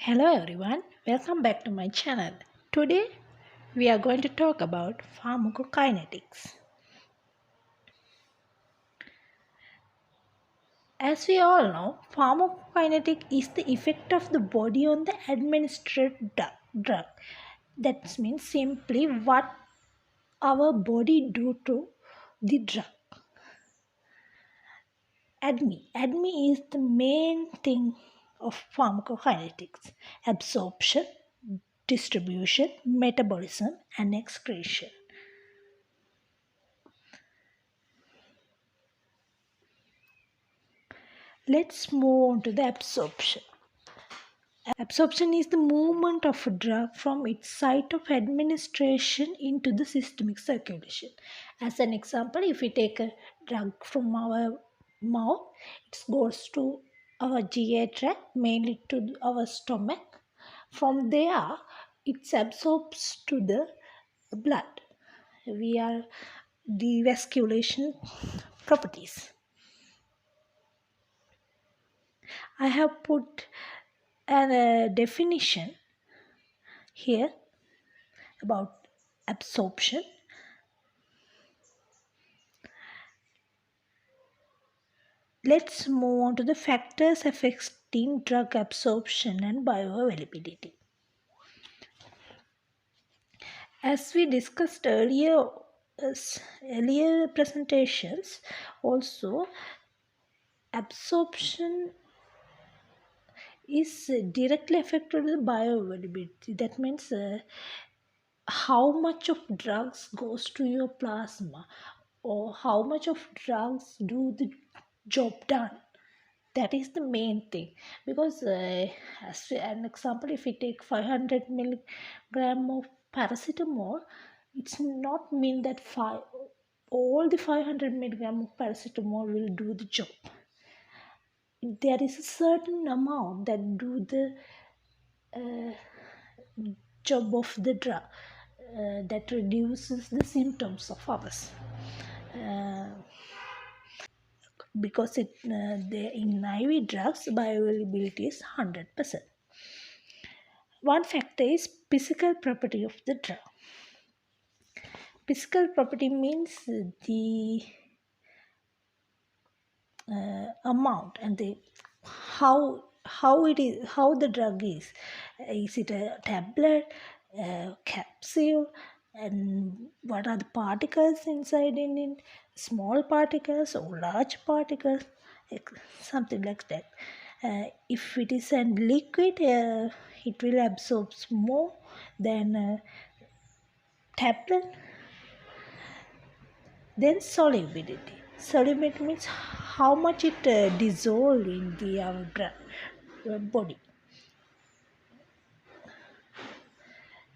Hello everyone, welcome back to my channel. Today we are going to talk about pharmacokinetics. As we all know, pharmacokinetic is the effect of the body on the administered drug. That means simply what our body do to the drug. ADME is the main thing of pharmacokinetics: absorption, distribution, metabolism, and excretion. Let's move on to the absorption. Absorption is the movement of a drug from its site of administration into the systemic circulation. As an example, if we take a drug from our mouth, it goes to our GI tract, mainly to our stomach. From there, it absorbs to the blood via the vasculation properties. I have put a definition here about absorption. Let's move on to the factors affecting drug absorption and bioavailability. As we discussed earlier presentations, also absorption is directly affected with bioavailability. That means how much of drugs goes to your plasma, or how much of drugs do the job done. That is the main thing, because as an example, if we take 500 milligram of paracetamol, it's not mean that all the 500 milligram of paracetamol will do the job. There is a certain amount that do the job of the drug, that reduces the symptoms of ours. Because in IV drugs, bioavailability is 100%. One factor is physical property of the drug. Physical property means the amount and the how the drug is. Is it a tablet, a capsule, and what are the particles inside in it? Small particles or large particles, something like that. If it is a liquid, it will absorb more than a tablet. Then solubility. Solubility means how much it dissolves in the body.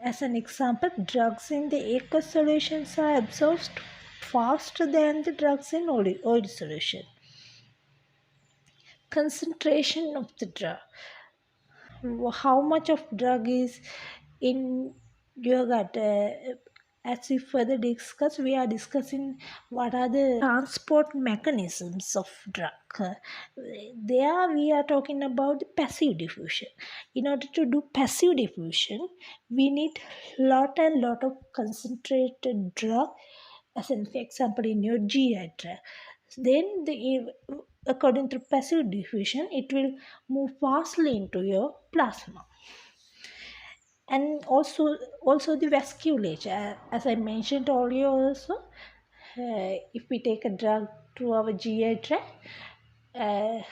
As an example, drugs in the aqueous solutions are absorbed faster than the drugs in oil solution. Concentration of the drug. How much of drug is in your gut? As we further discuss, we are discussing what are the transport mechanisms of drug. There we are talking about the passive diffusion. In order to do passive diffusion, we need lot of concentrated drug, as an example in your GI tract. Then according to passive diffusion, it will move fastly into your plasma. And also the vasculature, as I mentioned earlier also, if we take a drug to our GI tract, the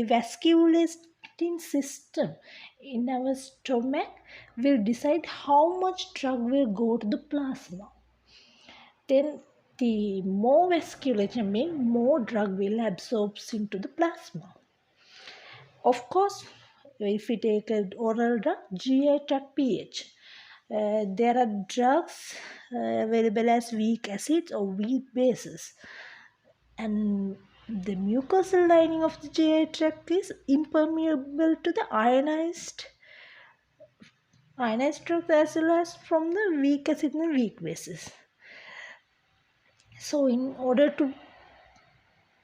vasculating system in our stomach will decide how much drug will go to the plasma. Then the more vasculature means more drug will absorb into the plasma. Of course, if we take an oral drug, GI tract pH, there are drugs available as weak acids or weak bases, and the mucosal lining of the GI tract is impermeable to the ionized drugs as well as from the weak acid and weak bases. So in order to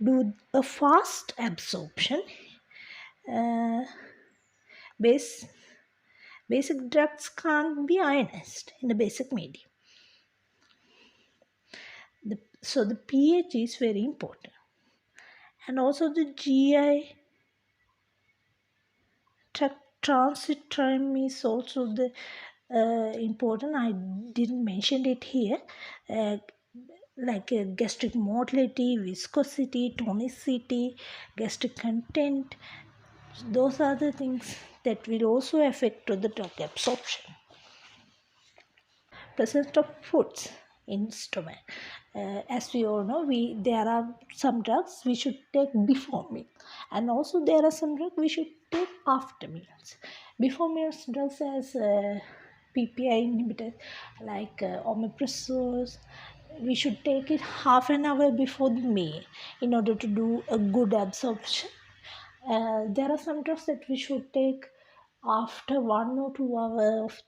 do a fast absorption, base Basic drugs can't be ionized in the basic medium. So the pH is very important. And also the GI transit time is also the important. I didn't mention it here. Uh, like gastric motility, viscosity, tonicity, gastric content. Those are the things that will also affect to the drug absorption. Presence of foods in stomach. As we all know, there are some drugs we should take before meal, and also there are some drugs we should take after meals. Before meals drugs as PPI inhibitors like omeprazole, we should take it half an hour before the meal in order to do a good absorption. There are some drugs that we should take after 1 or 2 hours of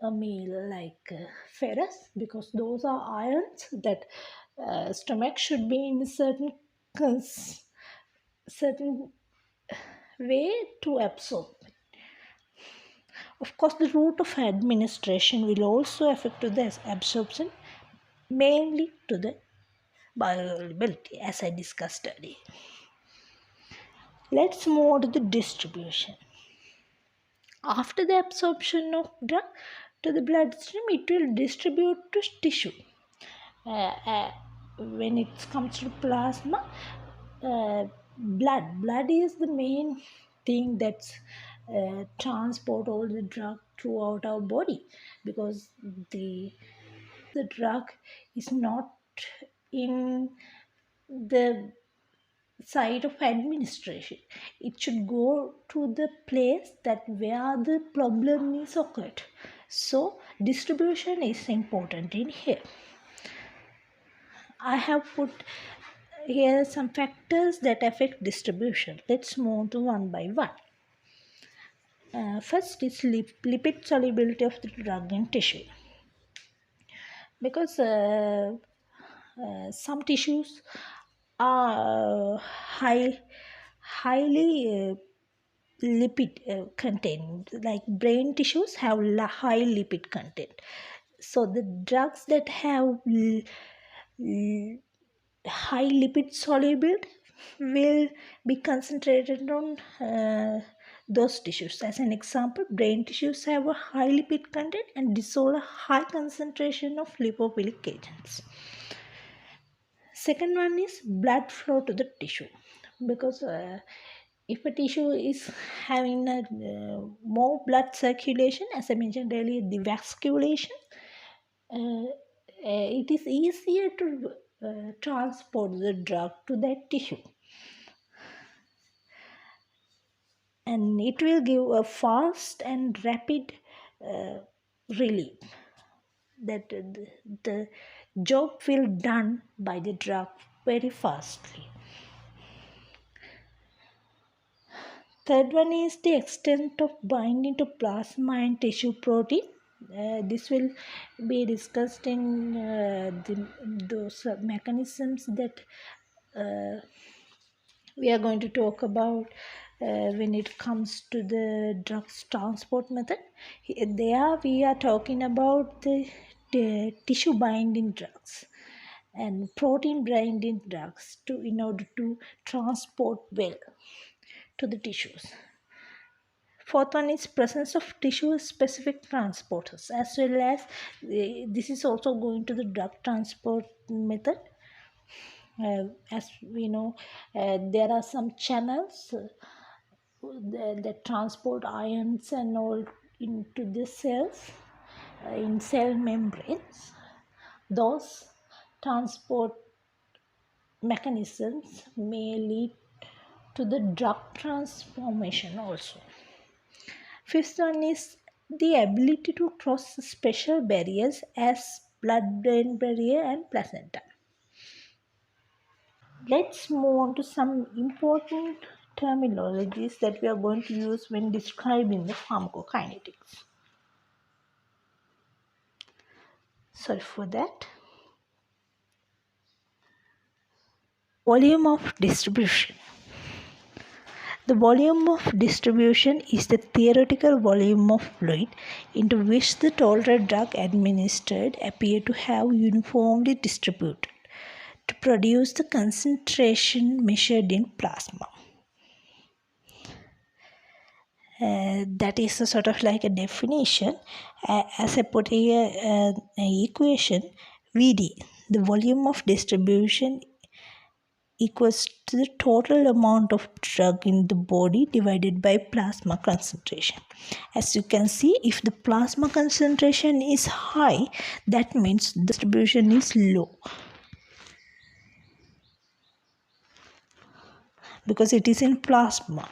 a meal like ferrous, because those are ions that stomach should be in a certain way to absorb. Of course, the route of administration will also affect to the absorption, mainly to the bioavailability, as I discussed earlier. Let's move on to the distribution. After the absorption of drug to the bloodstream, it will distribute to tissue. uh, uh, when it comes to plasma, blood is the main thing that's transport all the drug throughout our body, because the drug is not in the side of administration. It should go to the place that where the problem is occurred. So distribution is important in here. I have put here some factors that affect distribution. Let's move to one by one. First is lipid solubility of the drug in tissue. Because some tissues are highly lipid content, like brain tissues have high lipid content. So the drugs that have high lipid solubility will be concentrated on those tissues. As an example, brain tissues have a high lipid content and dissolve a high concentration of lipophilic agents. Second one is blood flow to the tissue, because if a tissue is having a, more blood circulation, as I mentioned earlier, the vasculation, it is easier to transport the drug to that tissue, and it will give a fast and rapid relief, that the job will done by the drug very fastly. Third one is the extent of binding to plasma and tissue protein. This will be discussed in those mechanisms that we are going to talk about when it comes to the drugs transport method. There we are talking about the tissue binding drugs and protein binding drugs in order to transport well to the tissues. Fourth one is presence of tissue specific transporters, as well as this is also going to the drug transport method. As we know, there are some channels that transport ions and all into the cells, in cell membranes. Those transport mechanisms may lead to the drug transformation also. Fifth one is the ability to cross special barriers as blood-brain barrier and placenta. Let's move on to some important terminologies that we are going to use when describing the pharmacokinetics. Sorry for that. Volume of distribution. The volume of distribution is the theoretical volume of fluid into which the total drug administered appear to have uniformly distributed to produce the concentration measured in plasma. That is a sort of like a definition. As I put here an equation, VD, the volume of distribution equals to the total amount of drug in the body divided by plasma concentration. As you can see, if the plasma concentration is high, that means the distribution is low because it is in plasma.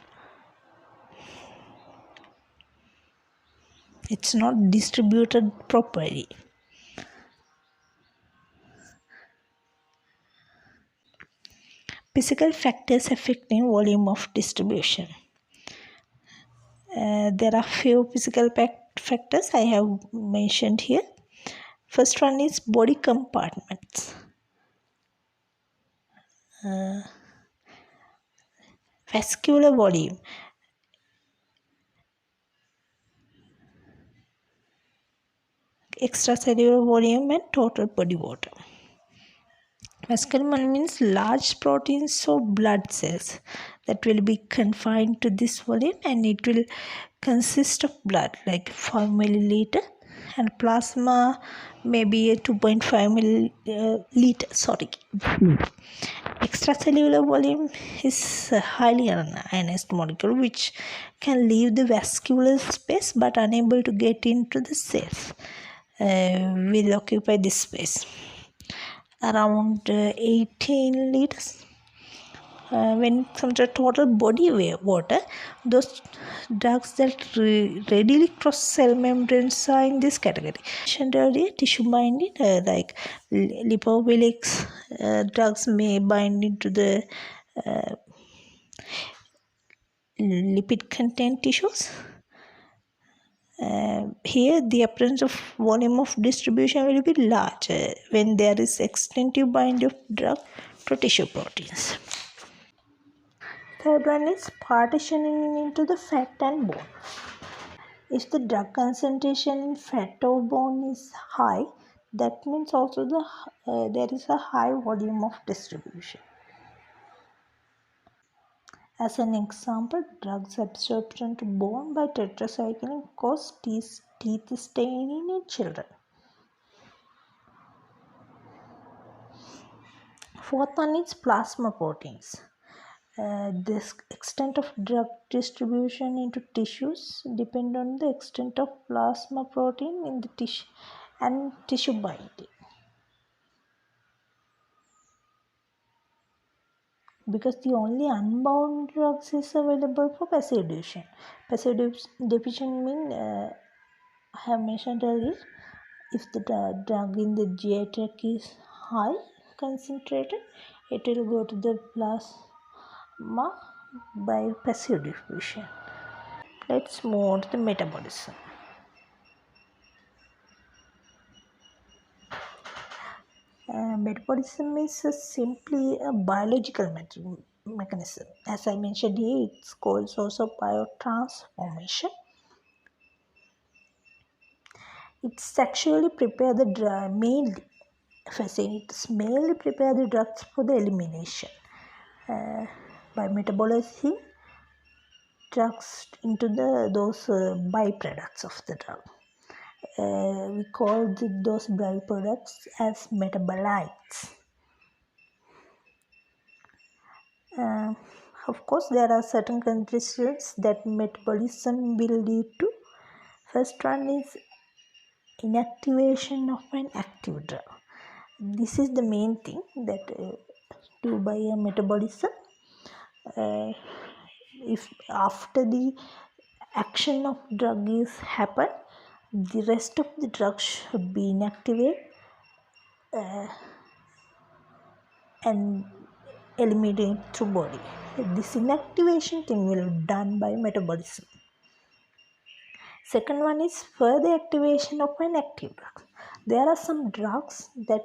It's not distributed properly. Physical factors affecting volume of distribution. There are few physical factors I have mentioned here. First one is body compartments. Vascular volume. Extracellular volume and total body water. Vascular volume means large proteins or blood cells that will be confined to this volume, and it will consist of blood like 5 milliliter, and plasma maybe a 2.5 milliliter. Sorry. Extracellular volume is a highly ionized molecule which can leave the vascular space but unable to get into the cells. Will occupy this space around 18 liters. When it comes to total body water, those drugs that readily cross cell membranes are in this category. Mentioned earlier, tissue binding like lipophilics drugs may bind into the lipid contained tissues. Here the appearance of volume of distribution will be large when there is extensive bind of drug to tissue proteins. Third one is partitioning into the fat and bone. If the drug concentration in fat or bone is high, that means also there is a high volume of distribution. As an example, drugs absorption to bone by tetracycline cause teeth staining in children. Fourth one is plasma proteins. This extent of drug distribution into tissues depend on the extent of plasma protein in the tissue and tissue binding. Because the only unbound drugs is available for passive diffusion. Passive diffusion means I have mentioned earlier, if the drug in the GI tract is high concentrated, it will go to the plasma by passive diffusion. Let's move on to the metabolism. Metabolism is simply a biological mechanism. As I mentioned here, it's called source of biotransformation. It's actually prepare the drug mainly. If I say it's mainly prepare the drugs for the elimination by metabolizing drugs into those byproducts of the drug. We call those byproducts as metabolites. Of course, there are certain conditions that metabolism will lead to. First one is inactivation of an active drug. This is the main thing that do by a metabolism. If after the action of drug is happen, the rest of the drug should be inactivated and eliminated through body. This inactivation thing will be done by metabolism. Second one is further activation of an active drug. There are some drugs that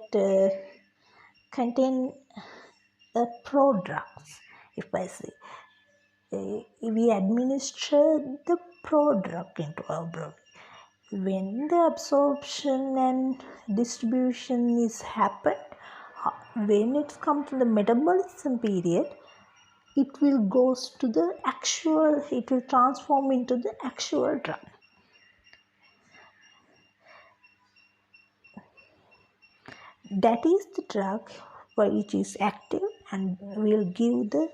contain prodrugs, if I say. we administer the prodrug into our body. When the absorption and distribution is happened, when it comes to the metabolism period, it will goes to the actual, it will transform into the actual drug. That is the drug which is active and will give the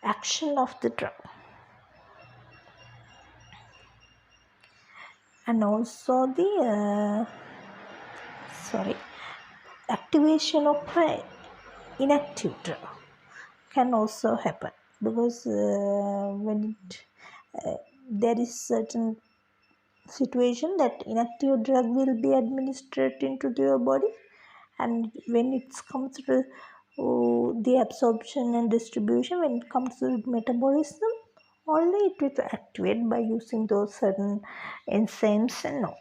action of the drug. And also the activation of inactive drug can also happen, because when there is certain situation that inactive drug will be administered into your body, and when it comes to the absorption and distribution, when it comes to metabolism, only it will activate by using those certain enzymes and all.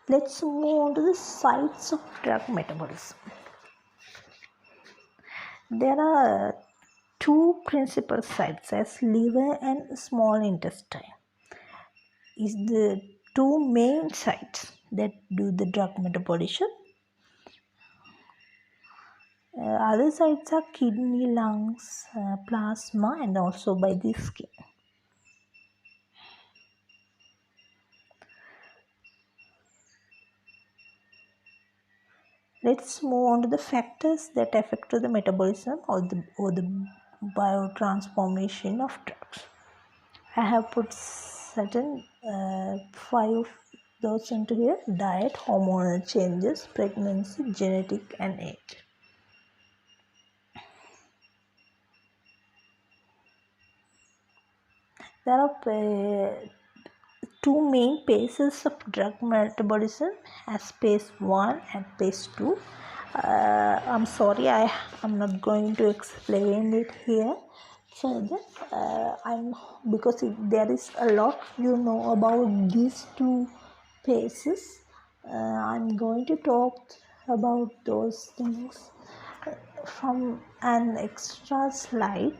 Let's move on to the sites of drug metabolism. There are two principal sites as liver and small intestine is the two main sites that do the drug metabolism. Other sites are kidney, lungs, plasma, and also by the skin. Let's move on to the factors that affect the metabolism or the biotransformation of drugs. I have put certain 5 of those into here: diet, hormonal changes, pregnancy, genetic, and age. There are two main phases of drug metabolism as phase 1 and phase 2. I'm sorry, I'm not going to explain it here further. Because there is a lot about these two phases. I'm going to talk about those things from an extra slide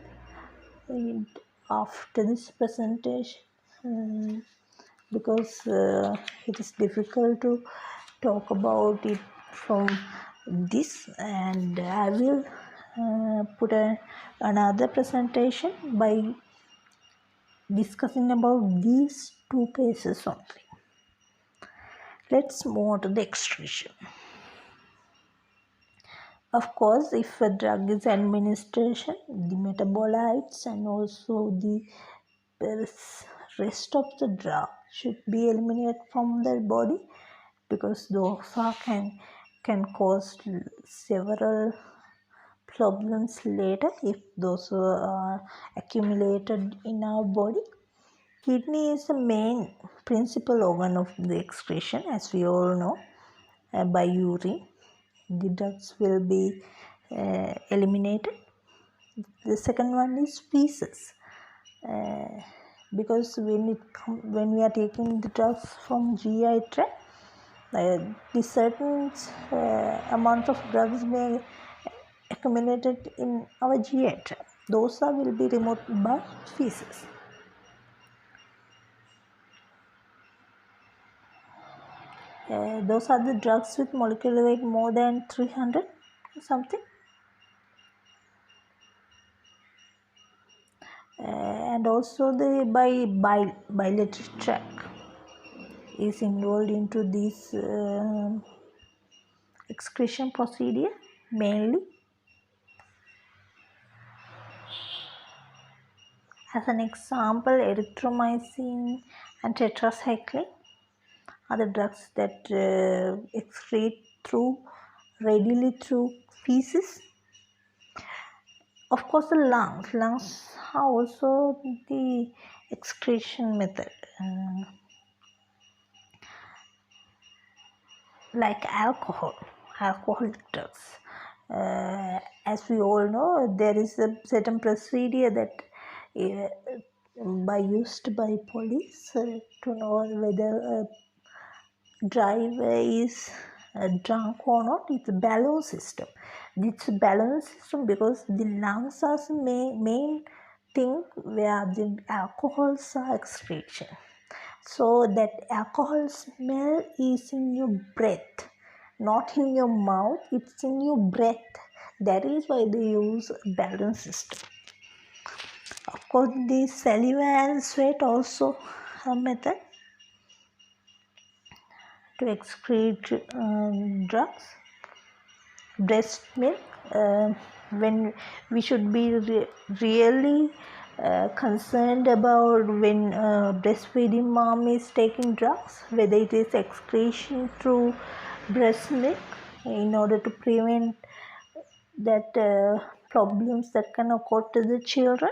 after this presentation, because it is difficult to talk about it from this, and I will put another presentation by discussing about these two phases only. Let's move on to the excretion. Of course, if a drug is administration, the metabolites and also the rest of the drug should be eliminated from the body, because those can cause several problems later if those are accumulated in our body. Kidney is the main principal organ of the excretion, as we all know. By urine, the drugs will be eliminated. The second one is feces, because when we are taking the drugs from GI tract, the certain amount of drugs may accumulated in our GI tract. Those will be removed by feces. Those are the drugs with molecular weight more than 300 something. And also the biliary tract is involved into this excretion procedure mainly. As an example, erythromycin and tetracycline are the drugs that excrete readily through feces. Of course, the lungs are also the excretion method. Like alcoholic drugs. As we all know, there is a certain procedure that used by police to know whether a driver is drunk or not, it's a balance system. It's a balance system because the lungs are the main thing where the alcohols are excretion. So that alcohol smell is in your breath, not in your mouth, it's in your breath. That is why they use a balance system. Of course, the saliva and sweat also a method to excrete drugs. Breast milk, when we should be really concerned about when breastfeeding mom is taking drugs, whether it is excretion through breast milk, in order to prevent that problems that can occur to the children.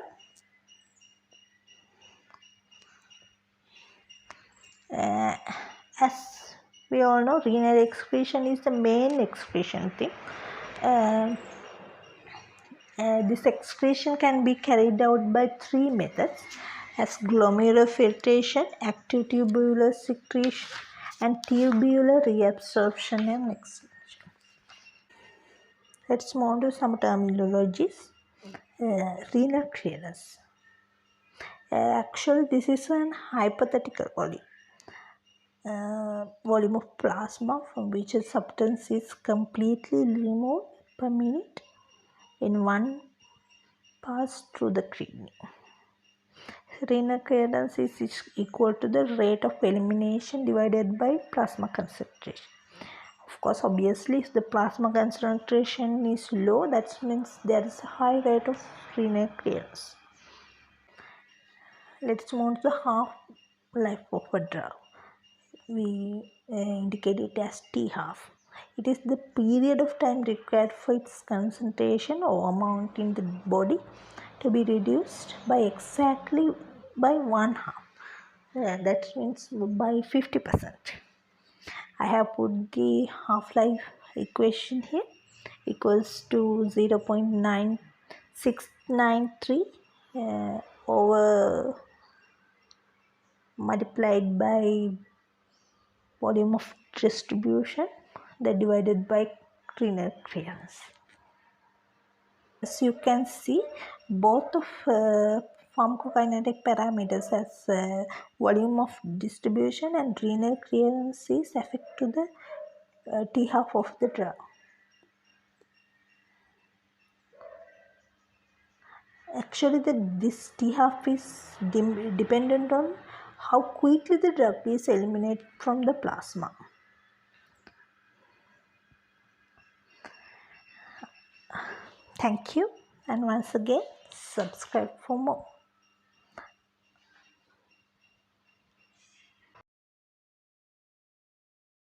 uh, as we all know, renal excretion is the main excretion thing. uh, this excretion can be carried out by three methods, as glomerular filtration, active tubular secretion, and tubular reabsorption and excretion. Let's move to some terminologies. Renal clearance. Actually, this is an hypothetical volume of plasma from which a substance is completely removed per minute in one pass through the kidney. Renal clearance is equal to the rate of elimination divided by plasma concentration. Of course, obviously, if the plasma concentration is low, that means there is a high rate of renal clearance. Let's move to the half-life of a drug. We indicate it as T-half. It is the period of time required for its concentration or amount in the body to be reduced by exactly by one half. That means by 50%. I have put the half-life equation here, equals to 0.9693 over multiplied by volume of distribution, that divided by renal clearance. As you can see, both of pharmacokinetic parameters as volume of distribution and renal clearance is affect to the T half of the drug. Actually, this T half is dependent on how quickly the drug is eliminated from the plasma. Thank you, and once again, subscribe for more.